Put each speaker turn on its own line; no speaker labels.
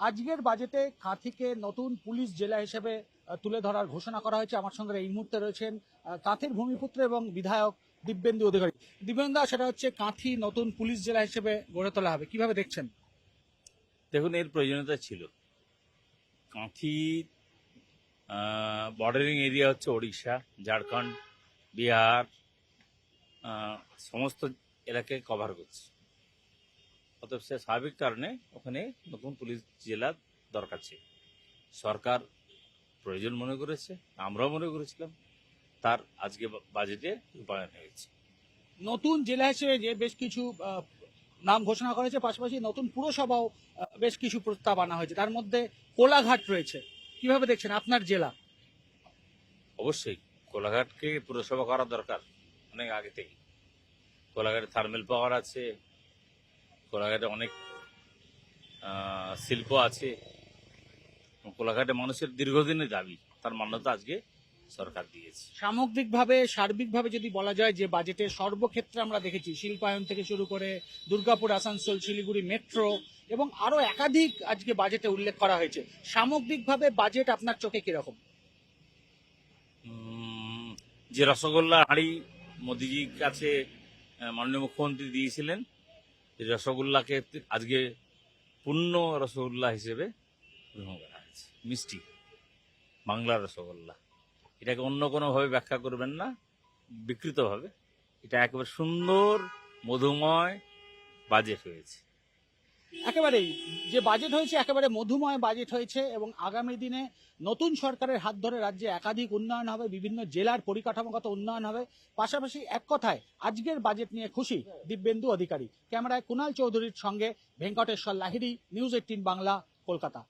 আজকের বাজেটে কাঁথিকে নতুন পুলিশ জেলা হিসেবে তুলে ধরার ঘোষণা করা হয়েছে। আমার সঙ্গে এই মুহূর্তে রয়েছেন কাঁথির ভূমিপুত্র এবং বিধায়ক দিব্যেন্দু অধিকারী। দিব্যেন্দু, সেটা হচ্ছে কাঁথি নতুন পুলিশ জেলা হিসেবে গড়ে তোলা হবে, কিভাবে দেখছেন?
দেখুন, এর প্রয়োজনীয়তা ছিল। কাঁথি বর্ডারিং এরিয়া হচ্ছে ওড়িশা, ঝাড়খণ্ড, বিহার, সমস্ত এলাকায় কভার করছে। অতএব সে স্বাভাবিক কারণে ওখানে নতুন পুলিশ জেলা দরকার ছিল। সরকার প্রয়োজন মনে করেছে, আমরাও মনে করেছিলাম, তার আজকে বাজেটে রূপায়ণ হয়েছে।
নতুন জেলা হিসেবে যে বেশ কিছু নাম ঘোষণা করেছে, পাশাপাশি নতুন পুরসভাও বেশ কিছু প্রস্তাব আনা হয়েছে, তার মধ্যে কোলাঘাট রয়েছে। কিভাবে দেখছেন আপনার জেলা?
অবশ্যই কোলাঘাটকে পুরসভা করা দরকার অনেক আগে থেকে। কোলাঘাটে থার্মেল পাওয়ার আছে, কোলাঘাটে অনেক শিল্প আছে। কোলাঘাটে মানুষের দীর্ঘদিনের দাবি, তার মান্যতা আজকে সরকার দিয়েছে।
সার্বিকভাবে যদি বলা যায় যে বাজেটে সর্বক্ষেত্রে আমরা দেখেছি, শিল্পায়ন থেকে শুরু করে দুর্গাপুর, আসানসোল, শিলিগুড়ি মেট্রো এবং আরো একাধিক আজকে বাজেটে উল্লেখ করা হয়েছে। সামগ্রিকভাবে বাজেট আপনার চোখে কিরকম?
যে রসগোল্লা হাঁড়ি মোদিজির কাছে মাননীয় মুখ্যমন্ত্রী দিয়েছিলেন, এই রসগোল্লাকে আজকে পূর্ণ রসগোল্লা হিসেবে গ্রহণ করা হয়েছে। মিষ্টি বাংলার রসগোল্লা, এটাকে অন্য কোনোভাবে ব্যাখ্যা করবেন না, বিকৃতভাবে। এটা একেবারে সুন্দর মধুময় বাজেট হয়েছে।
একেবারেই যে বাজেট হয়েছে একেবারে মধুময় বাজেট হয়েছে, এবং আগামী দিনে নতুন সরকারের হাত ধরে রাজ্যে একাধিক উন্নয়ন হবে, বিভিন্ন জেলার পরিকাঠামোগত উন্নয়ন হবে। পাশাপাশি এক কথায় আজকের বাজেট নিয়ে খুশি দিব্যেন্দু অধিকারী। ক্যামেরায় কুণাল চৌধুরীর সঙ্গে ভেঙ্কটেশ্বর লাহিড়ী, নিউজ 18 বাংলা, কলকাতা।